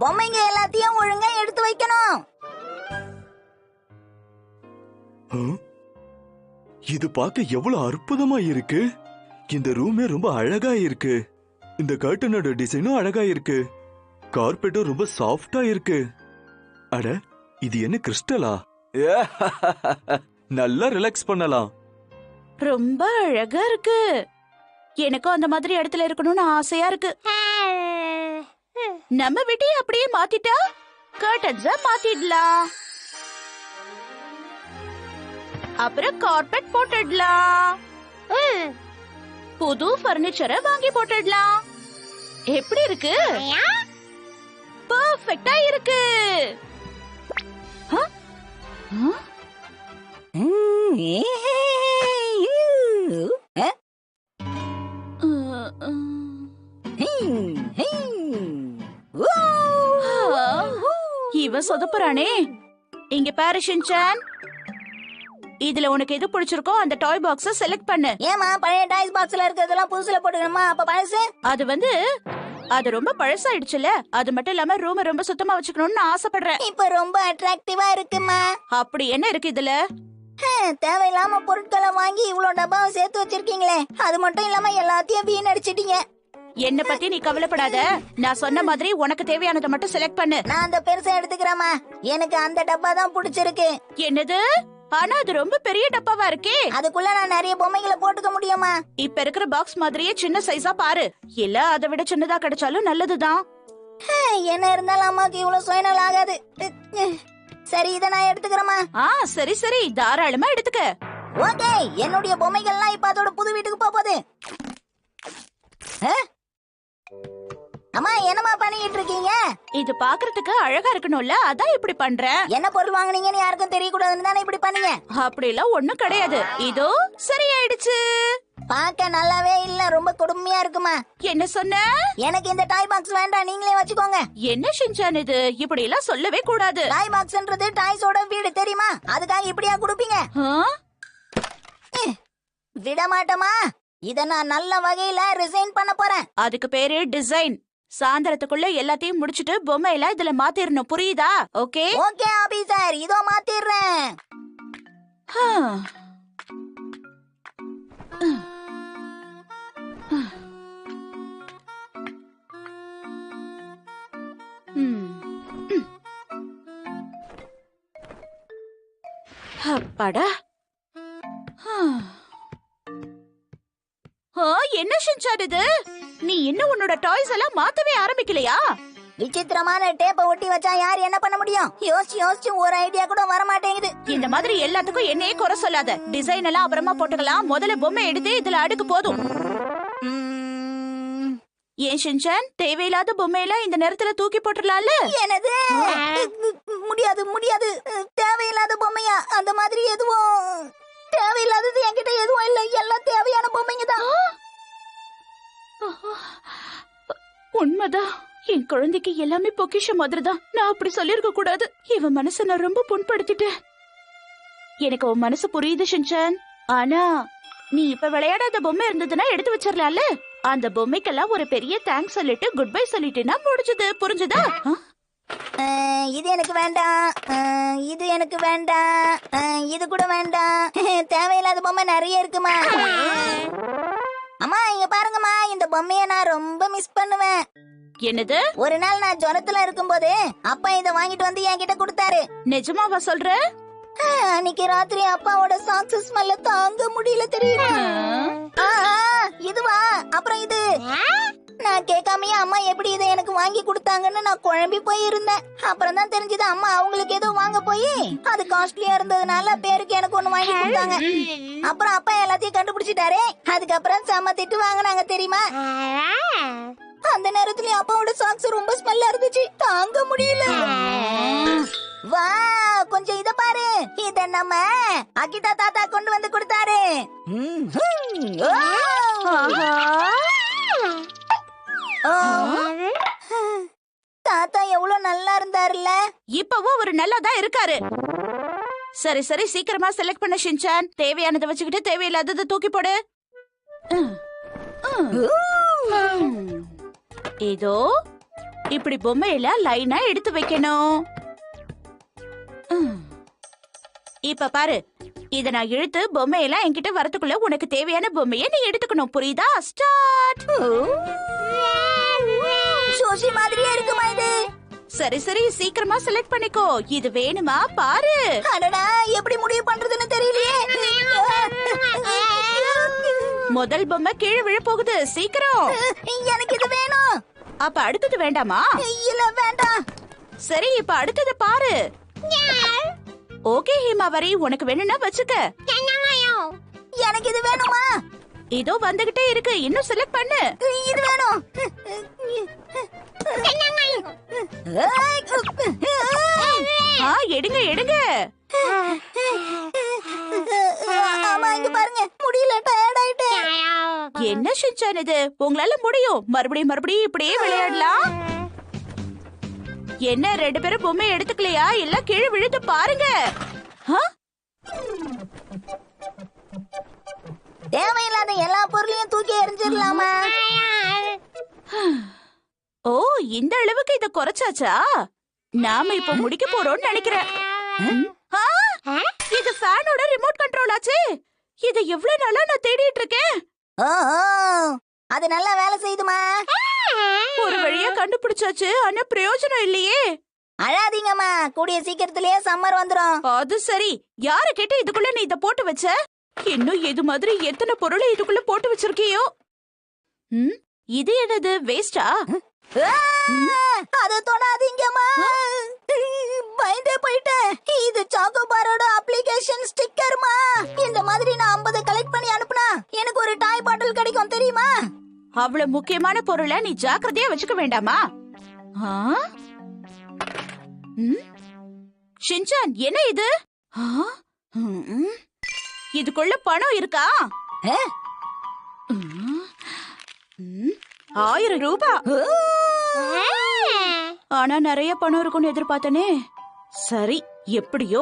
பொம்மைங்க எல்லாத்தையும் ஒழுங்கா எடுத்து வைக்கணும். இது பார்க்க எவ்வளவு அற்புதமா இருக்கு. இந்த ரூமே ரொம்ப அழகா இருக்கு. இந்த கர்டனோட டிசைனும் அழகா இருக்கு. கார்பெட்டும் ரொம்ப சாஃப்டா இருக்கு. அட, இது என்ன கிறிஸ்டலா? நல்லா ரிலாக்ஸ் பண்ணலாம். ரொம்ப அழகா இருக்கு. எனக்கும் அந்த மாதிரி இடத்துல இருக்கணும்னு ஆசையா இருக்கு. நம்ம வீட்டையே அப்படியே மாத்திட்டா கர்டன்ஸ மாத்திடலாம். அப்புறம் கார்பெட் போட்டுடலாம். புது பர்னிச்சரை வாங்கி போட்டுடலாம். எப்படி இருக்கு? பெர்ஃபெக்ட்டா இருக்கு. இவன் சொதப்புறானே. இங்க பாரு ஷின்சான், இதுல உனக்கு எது பிடிச்சிருக்கோ அந்த டாய் பாக்ஸ செலக்ட் பண்ணு. ஏமா பழைய டாய்ஸ் பாக்ஸ்ல இருக்கிறதெல்லாம் புதுசுல போட்டுக்கணுமா? அப்ப பழசு? அது ரொம்ப பழசாயிடுச்சுல. அது மட்டும் இல்லாம ரூம ரொம்ப சுத்தமா வச்சுக்கணும்னு ஆசைப்படுறேன். இப்ப ரொம்ப அட்ராக்டிவா இருக்குமா? அப்படி என்ன இருக்கு இதுல? தேவையில்லாம பொருட்களை வாங்கி இவ்வளவு டப்பாவை சேர்த்து வச்சிருக்கீங்களே, அது மட்டும் இல்லாம எல்லாத்தையும் வீணடிச்சிட்டீங்க. என்ன பத்தி நீ கவலைப்படாத. நான் சொன்ன மாதிரி உனக்கு தேவையானதை மட்டும் செலக்ட் பண்ணு. நான் அந்த பெருசா எடுத்துக்கிறேமா. எனக்கு அந்த டப்பா தான் பிடிச்சிருக்கு. என்னது? ஆனா அது ரொம்ப பெரிய டப்பாவா இருக்கே. அதுக்குள்ள நான் நிறைய பொம்மைகளை போட்டுக்க முடியுமா? இப்ப இருக்கிற பாக்ஸ் மாதிரியே சின்ன சைஸா பாரு. இல்ல அதை விட சின்னதா கிடைச்சாலும் நல்லதுதான். என்ன இருந்தாலும் அம்மாக்கு இவ்வளவு சுயநல ஆகாது. சரி, இத நான் எடுத்துக்கிறேமா. சரி சரி, தாராளமா எடுத்துக்க. ஓகே, என்னுடைய பொம்மைகள்லாம் இப்ப அதோட புது வீட்டுக்கு போகுது. அம்மா, என்னமா பண்ணிட்டு இருக்கீங்க? இது பாக்குறதுக்கு அழகா இருக்கணும்ல, அதான் இப்படி பண்றேன். என்ன பொருள் வாங்குனீங்கன்னு யாருக்கும் தெரியக்கூடாதுன்னு தானே இப்படி பண்ணீங்க? அப்படி எல்லாம் ஒண்ணும் கிடையாது. இதோ சரியாயிடுச்சு. பாக்க நல்லாவே இல்ல, ரொம்ப கொடுமையா இருக்குமா. என்ன சொன்ன? எனக்கு இந்த டாய் பாக்ஸ் வேண்டாம், நீங்களே வச்சுக்கோங்க. என்ன ஷின்சான் இது? இப்படி எல்லாம் சொல்லவே கூடாது. டாய் பாக்ஸ்ன்றது டாய்ஸோட வீடு தெரியுமா? அதுக்காக இப்படியா கொடுப்பீங்க? விட மாட்டோமா. இத நான் நல்ல வகையில ரிசைன் பண்ண போறேன். அதுக்கு பேரு டிசைன். சாயந்தரத்துக்குள்ள எல்லாத்தையும் முடிச்சிட்டு பொம்மையில இதுல மாத்திரணும், புரியுதா? ஓகே ஓகே ஆபீசர், இதோ மாத்திடுறேன். அப்பாடா. என்ன ஷின்சான் இது? நீ இன்னும் உன்னோட டாய்ஸ் எல்லாம் மாத்தவே ஆரம்பிக்கலையா? விசித்திரமான டேப்பை ஒட்டி வச்சா யார் என்ன பண்ண முடியும்? யோசிச்சு யோசிச்சு ஒரு ஐடியா கூட வர மாட்டேங்குது. இந்த மாதிரி எல்லாத்துக்கும் என்னையே குறை சொல்லாத. டிசைன் எல்லாம் அப்புறமா போட்டுக்கலாம். முதல்ல பொம்மை எடுத்து இதுல அடுக்கு போதும். ஏன் ஷின்சான், தேவையில்லாத பொம்மையெல்லாம் இந்த நேரத்துல தூக்கி போட்டுடலாம்ல? என்னது? முடியாது முடியாது. தேவையில்லாத பொம்மையா? அந்த மாதிரி எதுவும் தேவையில்லாதது என்கிட்ட எதுவும் இல்ல. எல்லாம் தேவையான பொம்மைங்க தான். உண்மைதான். என் குழந்தைக்கு எல்லாமே பொக்கிஷ மாதிரிதான். நான் அப்படி சொல்லிருக்க கூடாது. இவன் மனசை நான் ரொம்ப புண்படுத்திட்டேன். எனக்கு உன் மனசு புரியுது ஷின்சான். ஆனா நீ இப்ப விளையாடாத பொம்மை இருந்ததுன்னா எடுத்து வச்சிடலாம்ல. அந்த பொம்மைக்கெல்லாம் ஒரு பெரிய தேங்க்ஸ் சொல்லிட்டு குட் பை சொல்லிட்டேன்னா முடிஞ்சது, புரிஞ்சுதா? இது எனக்கு வேண்டாம், இது எனக்கு வேண்டாம், இது கூட வேண்டாம். தேவையில்லாத பொம்மை நிறைய இருக்குமா. அம்மா, இங்க பாருங்கம்மா, இந்த பொம்மைய நான் ரொம்ப மிஸ் பண்ணுவேன். என்னது? ஒரு நாள் நான் ஜுரத்துல இருக்கும்போது அப்பா இத வாங்கிட்டு வந்து என்கிட்ட கொடுத்தாரு. நிஜமாவா சொல்ற? அன்னைக்கு ராத்திரி அப்பாவோட சாக்ஸ் ஸ்மெல்ல தாங்க முடியல தெரியுமா? இதுவா? அப்புறம் இது நான் கேட்காமயே அம்மா எப்படி இதை எனக்கு வாங்கி கொடுத்தாங்கன்னு நான் குழம்பி போய் இருந்தேன். அப்புறம் தான் தெரிஞ்சது அம்மா அவங்களுக்கு ஏதோ வாங்க போய் அது காஸ்ட்லியா இருந்ததுனால பேருக்கு எனக்கு ஒண்ணு வாங்கி கொடுத்தாங்க. அப்புறம் அப்பா எல்லாத்தையும் கண்டுபிடிச்சிட்டாரு. அதுக்கப்புறம் செம்ம திட்டு வாங்கினாங்க தெரியுமா? அந்த நேரத்துல அப்பாவோட சாக்ஸ் ரொம்ப ஸ்மெல்லா இருந்துச்சு, தாங்க முடியல. வா, கொஞ்சம் இத பாரு. இத நம்ம அகிதா தாத்தா கொண்டு வந்து கொடுத்தாரு. தாத்தா எவ்வளவு நல்லா இருந்தாருல்ல. இப்பவும் ஒரு நல்லாதான் இருக்காரு. சரி சரி, சீக்கிரமா செலக்ட் பண்ண ஷின்சான். தேவையானதை வச்சுக்கிட்டு தேவையில்லாததை தூக்கி போடு. இதோ இப்படி பொம்மையெல்லாம் லைனா எடுத்து வைக்கணும். இப்ப பாரு, இத நான் இழுத்து பொம்மையெல்லாம் என்கிட்ட வரதுக்குள்ள உனக்கு தேவையான பொம்மையை நீ எடுத்துக்கணும். புரியுதா? ஸ்டார்ட். சோஷி மாதிரியே இருக்குமா இது? சரி சரி, சீக்கிரமா செலக்ட் பண்ணிக்கோ. இது வேணுமா பாரு. அடடா, எப்படி முடிவு பண்றதுன்னு தெரியலையே. முதல் பொம்மை கீழே விழ போகுது. சீக்கிரம். எனக்கு இது வேணும். அப்ப அடுத்தது வேண்டாமா? இல்ல, வேண்டாம். சரி, இப்ப அடுத்தது பாரு. ஓகே ஹிமாவரி, உனக்கு வேணும்னா வச்சுக்க. எனக்கு இது வேணுமா? இதோ வந்துகிட்டே இருக்கு, இன்னும் செலக்ட் பண்ணு. இது வேணும். எடுங்க எடுங்க. ஆமா, இங்க பாருங்க, முடியல, டயர்ட் ஆயிட்டேன். என்ன ஷின்சான் இது? உங்களால முடியும். மறுபடியும் மறுபடியும் இப்படியே விளையாடலாம். என்ன ரெண்டு பேரும் பொம்மை எடுத்துக்கலையா? எல்லாம் கீழே விழுந்து பாருங்க. தேவையில்லாத எல்லா பொருளையும் தூக்கி எறிஞ்சிடலாமா? ஓ, இந்த அளவுக்கு இத குறைச்சாச்சா? நாம இப்ப முடிக்க போறோம்னு நினைக்கிறேன். இது ஃபேனோட ரிமோட் கண்ட்ரோல் ஆச்சு. இத எவ்வளவு நாளா நான் தேடிட்டு இருக்கேன். ஓஹோ, அது நல்லா வேலை செய்யுதுமா? ஒரு வழியா கண்டுபிடிச்சாச்சு, ஆனா பிரயோஜனம் இல்லையே. அழாதீங்கம்மா, கூடிய சீக்கிரத்திலேயே சம்மர் வந்துரும். அது சரி, யார கேட்டு இதுக்குள்ள நீ இத போட்டு வச்ச? இன்னும் இது மாதிரி எத்தனை பொருளை இதுக்குள்ள போட்டு வச்சிருக்கியோ? இது என்னது, வேஸ்டா? அத தொடாதீங்கம்மா, பயந்தே போயிட்டேன். இது சாக்கோபாரோட அப்ளிகேஷன் ஸ்டிக்கர்மா. இந்த மாதிரி நான் 50 கலெக்ட் பண்ணி அனுப்புனா எனக்கு ஒரு டாய் பாட்டில் கிடைக்கும், தெரியுமா? அவ்வளவு முக்கியமான பொருளை நீ ஜாக்கிரதையா வச்சுக்க வேண்டாமா? ஷின்சான், என்ன இது? இதுக்குள்ள பணம் இருக்கா? 1000 ரூபாய். ஆனா நிறைய பணம் இருக்கும்னு எதிர்பார்த்தனே. சரி, எப்படியோ.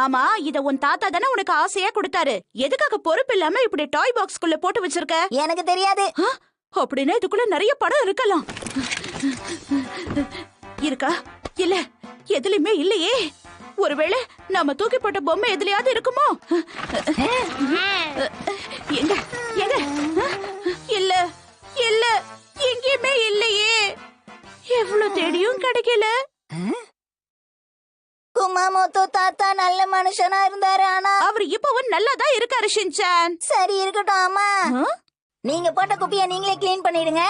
ஆமா, இத உன் தாத்தா தானே உனக்கு ஆசையா கொடுத்தாரு. எதுக்காக பொறுப்பு இல்லாம இப்படி டாய் பாக்ஸ்குள்ள போட்டு வச்சிருக்க? எனக்கு தெரியாது. அப்படின்னா இதுக்குள்ள நிறைய பணம் இருக்கலாம். இருக்கா? இல்ல, எதுலயுமே இல்லையே. ஒருவேளை நாம தூக்கி போட்ட பொம்மை எதுலயாவது இருக்குமோ? எங்க எங்க? இல்ல இல்ல, எங்கேயுமே இல்லையே. எவ்வளவு தேடியும் கிடைக்கல. குமாமோட்டோ தாத்தா நல்ல மனுஷனா இருந்தாரு, ஆனா அவர் இப்பவும் நல்லாதான் இருக்காரு ஷின்சான். சரி, இருக்கட்டும். அம்மா, நீங்க போட்ட குப்பியை நீங்களே கிளீன் பண்ணிடுங்க.